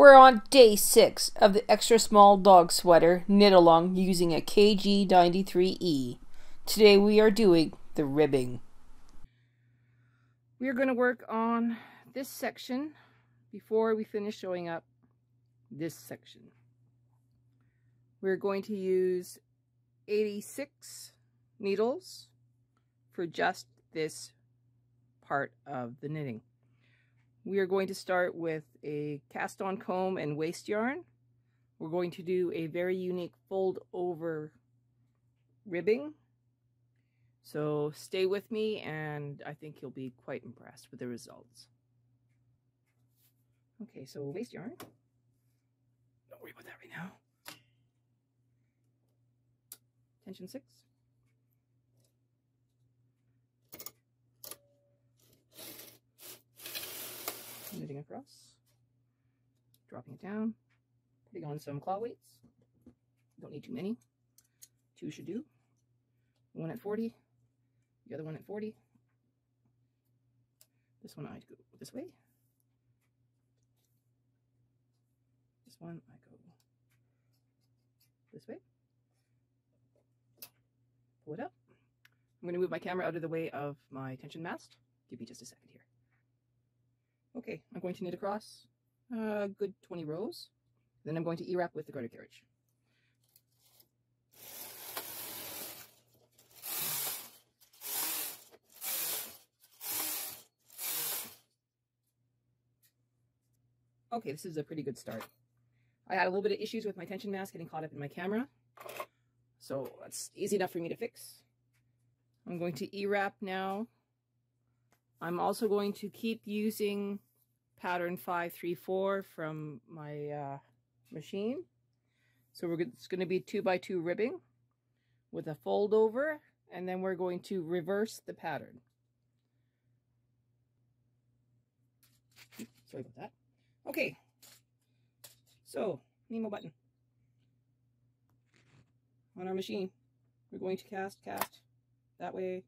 We're on day 6 of the extra small dog sweater knit along using a KG93E. Today we are doing the ribbing. We are going to work on this section before we finish showing up this section. We're going to use 86 needles for just this part of the knitting. We are going to start with a cast-on comb and waste yarn. We're going to do a very unique fold over ribbing. So stay with me and I think you'll be quite impressed with the results. Okay, so waste yarn. Don't worry about that right now. Tension 6. Knitting across, dropping it down, putting on some claw weights. Don't need too many. 2 should do. One at 40, the other one at 40. This one I go this way. This one I go this way. Pull it up. I'm going to move my camera out of the way of my tension mast. Give me just a second here. Okay, I'm going to knit across a good 20 rows. Then I'm going to E-wrap with the garter carriage. Okay, this is a pretty good start. I had a little bit of issues with my tension mast getting caught up in my camera, so that's easy enough for me to fix. I'm going to E-wrap now. I'm also going to keep using pattern 534 from my machine. So it's going to be 2x2 ribbing with a fold over, and then we're going to reverse the pattern. Sorry about that. Okay, so Nemo button on our machine. We're going to cast that way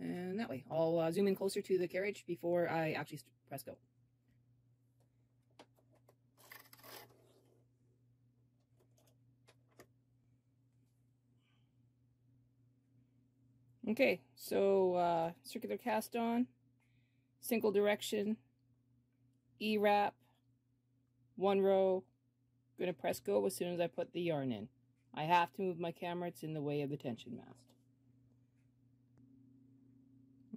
and that way. I'll zoom in closer to the carriage before I actually press go. Okay, so circular cast on, single direction, E-wrap, 1 row. I'm going to press go as soon as I put the yarn in. I have to move my camera, it's in the way of the tension mast.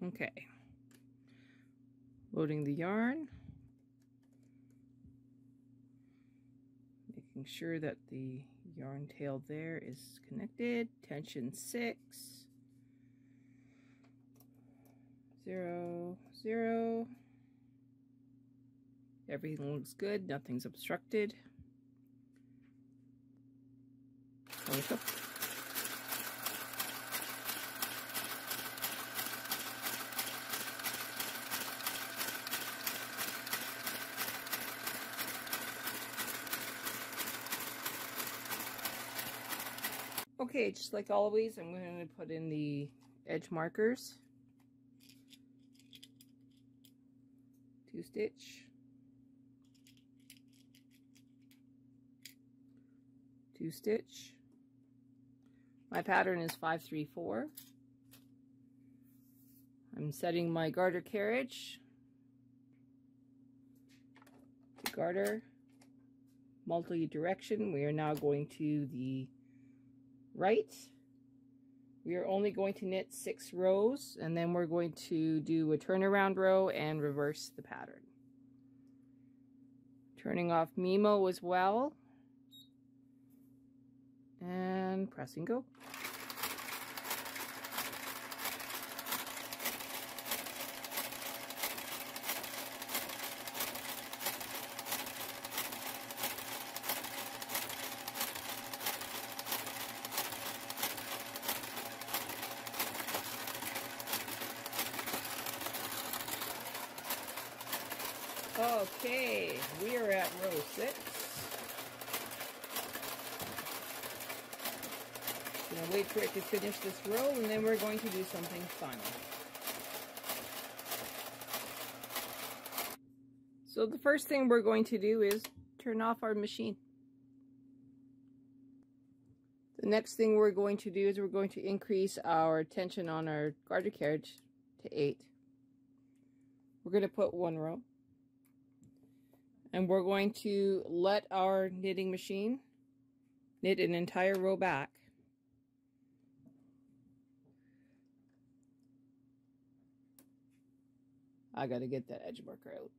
Okay, loading the yarn, making sure that the yarn tail there is connected. Tension 6, 0, 0. Everything looks good, nothing's obstructed. Go. Okay, just like always, I'm going to put in the edge markers. 2 stitch, 2 stitch. My pattern is 534. I'm setting my garter carriage. Garter, multi-direction. We are now going to the right. We are only going to knit 6 rows, and then we're going to do a turnaround row and reverse the pattern. Turning off Mimo as well, and pressing go. Okay, we are at row 6. Gonna wait for it to finish this row, and then we're going to do something fun. So the first thing we're going to do is turn off our machine. The next thing we're going to do is we're going to increase our tension on our garter carriage to 8. We're going to put 1 row. And we're going to let our knitting machine knit an entire row back. I gotta get that edge marker out.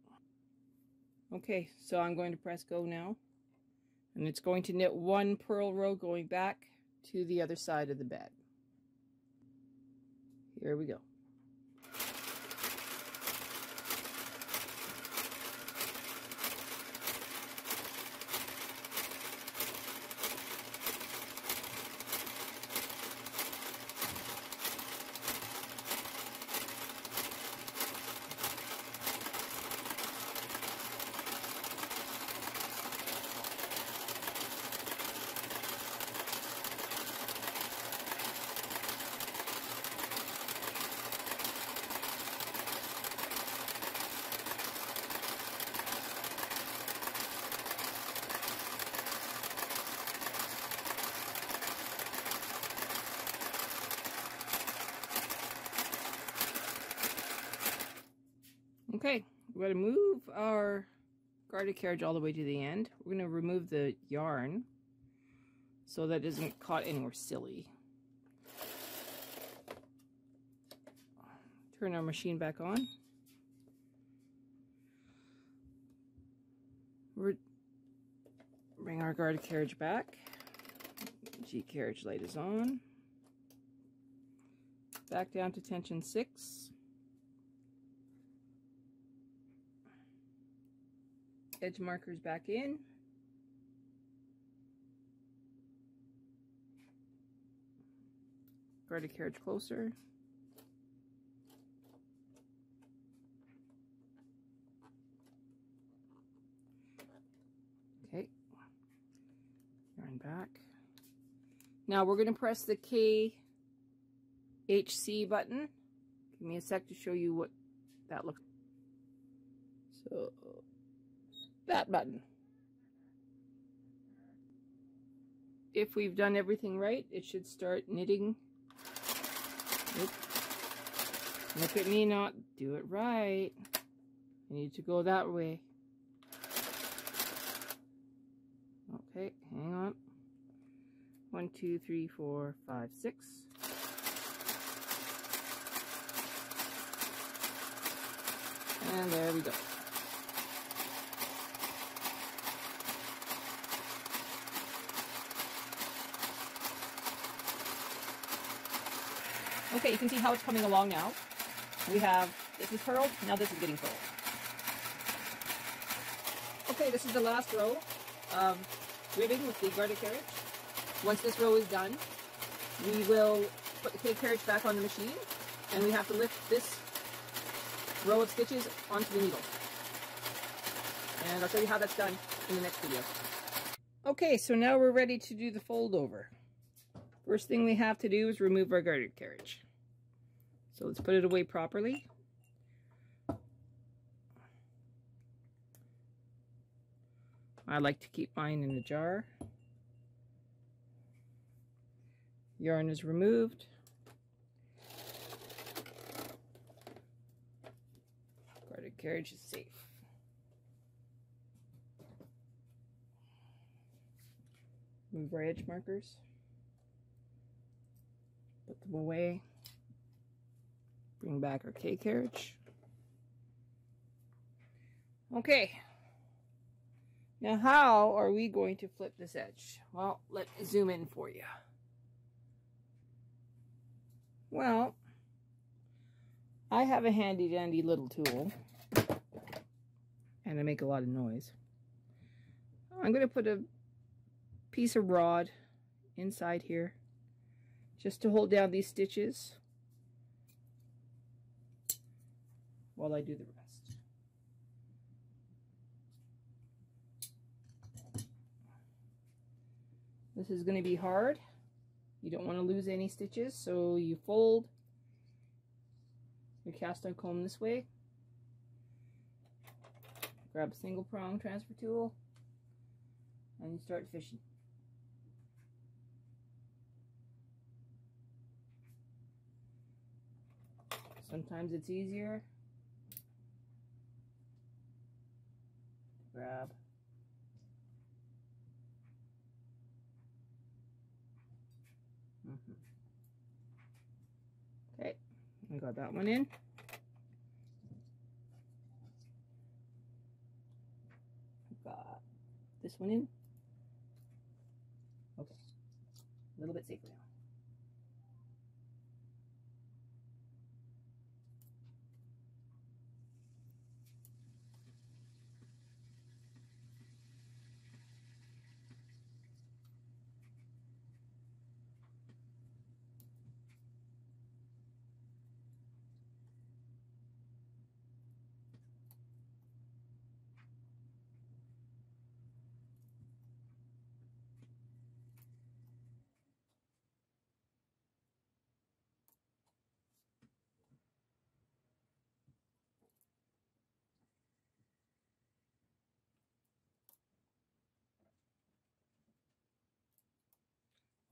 Okay, so I'm going to press go now. And it's going to knit 1 purl row going back to the other side of the bed. Here we go. Okay, we're going to move our garter carriage all the way to the end. We're going to remove the yarn so that it isn't caught anywhere silly. Turn our machine back on. Bring our garter carriage back. G carriage light is on. Back down to tension 6. Edge markers back in. Garter carriage closer. Okay. Yarn back. Now we're going to press the KHC button. Give me a sec to show you what that looks like. So that button. If we've done everything right, it should start knitting. Oop. Look at me not do it right. I need to go that way. Okay, hang on. 1, 2, 3, 4, 5, 6. And there we go. Okay, you can see how it's coming along now. We have, this is purled, now this is getting purled. Okay, this is the last row of ribbing with the garter carriage. Once this row is done, we will put the K carriage back on the machine, and we have to lift this row of stitches onto the needle. And I'll show you how that's done in the next video. Okay, so now we're ready to do the fold over. First thing we have to do is remove our garter carriage. So let's put it away properly. I like to keep mine in a jar. Yarn is removed. Garter carriage is safe. Move our edge markers. Put them away. Bring back our K carriage. Okay. Now how are we going to flip this edge? Well, let me zoom in for you. Well, I have a handy dandy little tool. And I make a lot of noise. I'm going to put a piece of rod inside here, just to hold down these stitches while I do the rest. This is going to be hard. You don't want to lose any stitches, so you fold your cast on comb this way. Grab a single prong transfer tool, and you start fishing. Sometimes it's easier to grab. Okay, I got that one in. Got this one in. Okay, a little bit safer now.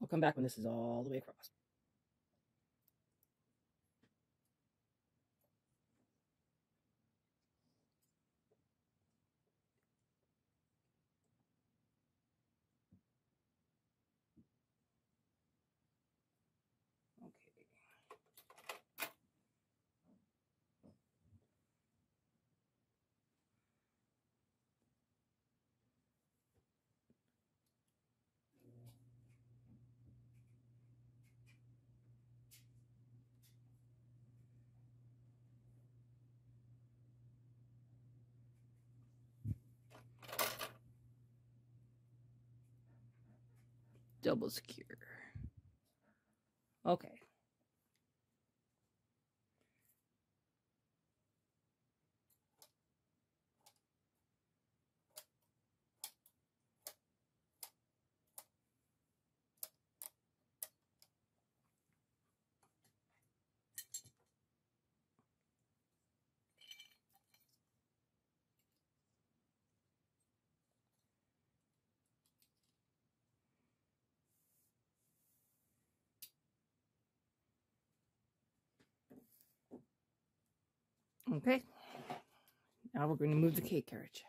I'll come back when this is all the way across. Okay. Double secure. Okay. Okay. Now we're going to move the cake carriage.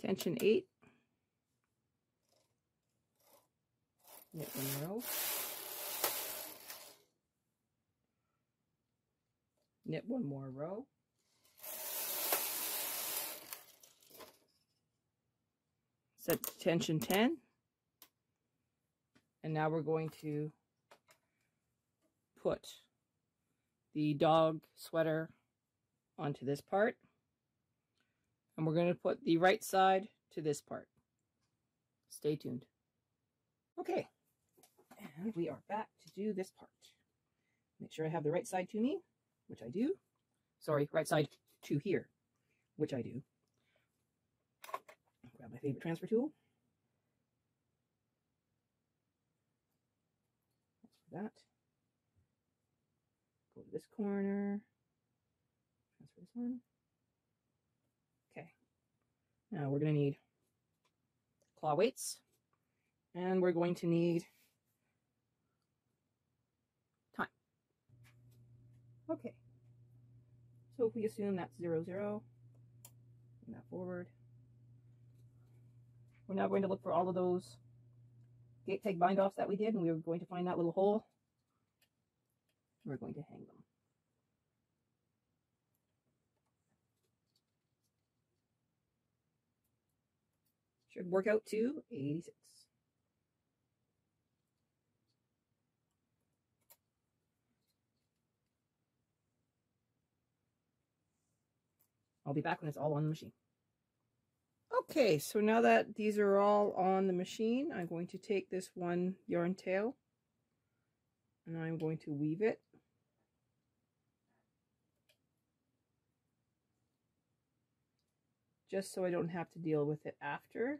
Tension 8. Knit 1 row. Knit 1 more row. Set to tension 10. And now we're going to put the dog sweater onto this part. And we're going to put the right side to this part. Stay tuned. Okay, and we are back to do this part. Make sure I have the right side to me, which I do. Sorry, right side to here, which I do. Grab my favorite transfer tool. That's for that. Go to this corner. Transfer this one. Okay. Now we're going to need claw weights. And we're going to need time. Okay. So if we assume that's 0, 0, bring that forward. We're now going to look for all of those gate tag bind offs that we did, and we were going to find that little hole. We're going to hang them. Should work out to 86. I'll be back when it's all on the machine. Okay, so now that these are all on the machine, I'm going to take this one yarn tail and I'm going to weave it. Just so I don't have to deal with it after.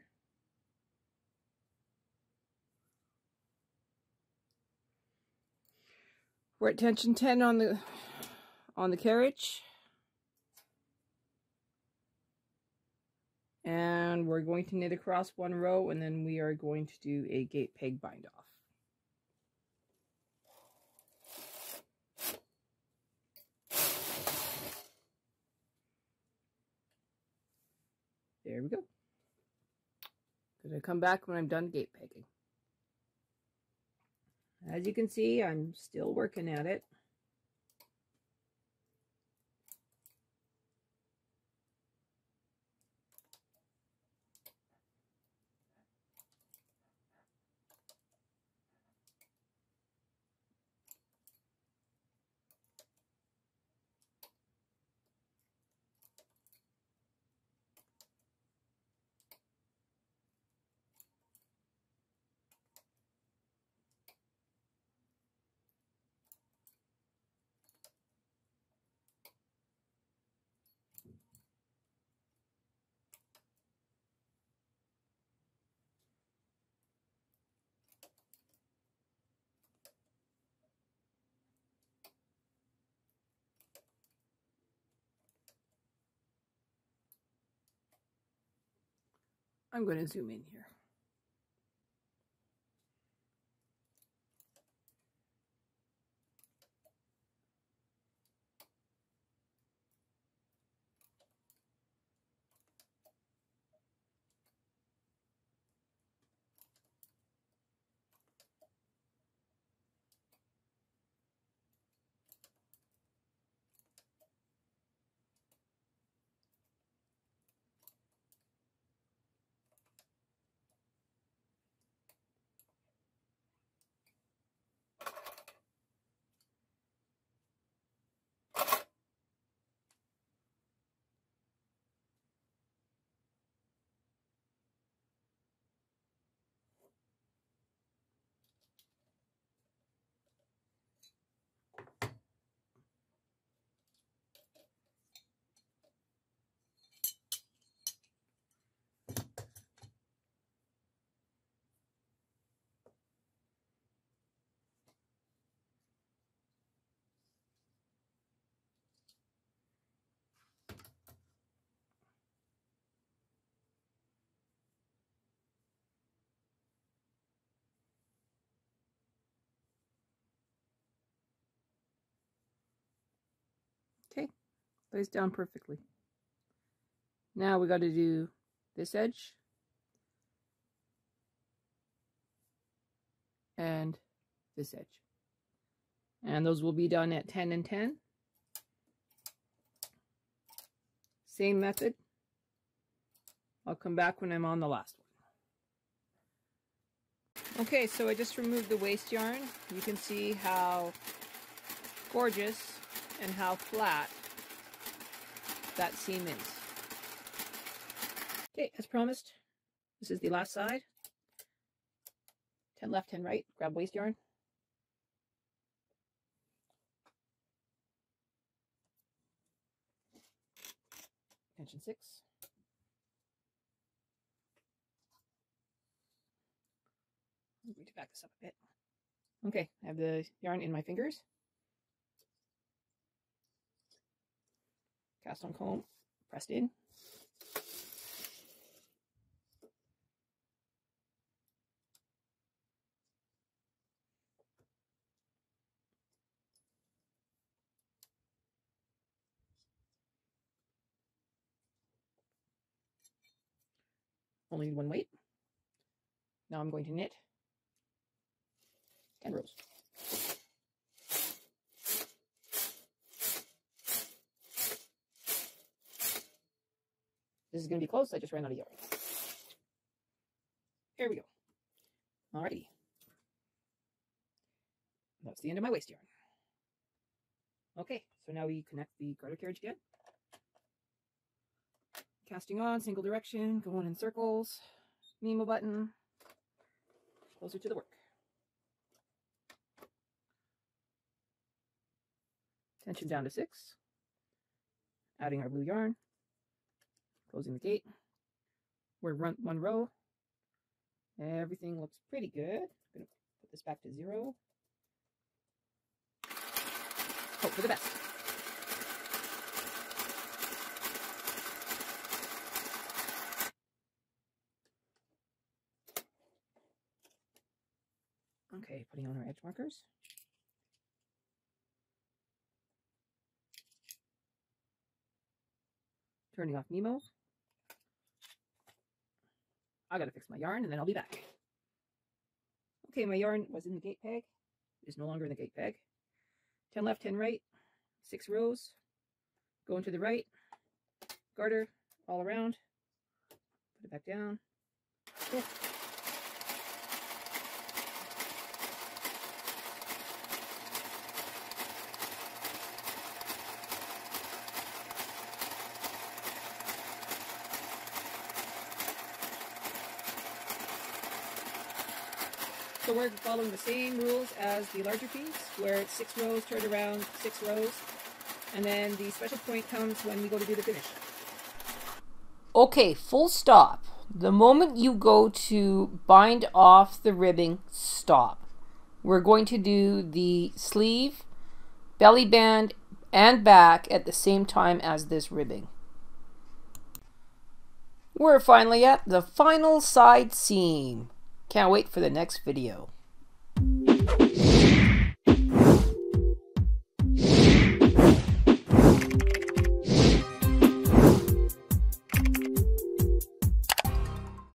We're at tension 10 on the carriage. And we're going to knit across one row, and then we are going to do a gate peg bind off. There we go. Gonna come back when I'm done gate pegging. As you can see, I'm still working at it. I'm going to zoom in here. Okay, lays down perfectly. Now we got to do this edge and this edge. And those will be done at 10 and 10. Same method. I'll come back when I'm on the last one. Okay, so I just removed the waste yarn. You can see how gorgeous and how flat that seam is. Okay, as promised, this is the last side. 10 left, 10 right. Grab waste yarn. Tension 6. I'm going to back this up a bit. Okay, I have the yarn in my fingers. Cast on comb, pressed in. Only one weight. Now I'm going to knit 10 rows. This is going to be close. I just ran out of yarn. Here we go. Alrighty. That's the end of my waste yarn. Okay, so now we connect the garter carriage again. Casting on, single direction, going in circles, Mimo button, closer to the work. Tension down to 6, adding our blue yarn, closing the gate. We're one row. Everything looks pretty good. I'm going to put this back to 0. hope for the best. Okay, putting on our edge markers. Turning off Nemo. I gotta fix my yarn and then I'll be back. Okay, my yarn was in the gate peg. It is no longer in the gate peg. 10 left, 10 right, 6 rows. Going to the right, garter all around. Put it back down. Hook. So we're following the same rules as the larger piece, where it's 6 rows, turn around, 6 rows, and then the special point comes when we go to do the finish. Okay, full stop. The moment you go to bind off the ribbing, stop. We're going to do the sleeve, belly band, and back at the same time as this ribbing. We're finally at the final side seam. Can't wait for the next video.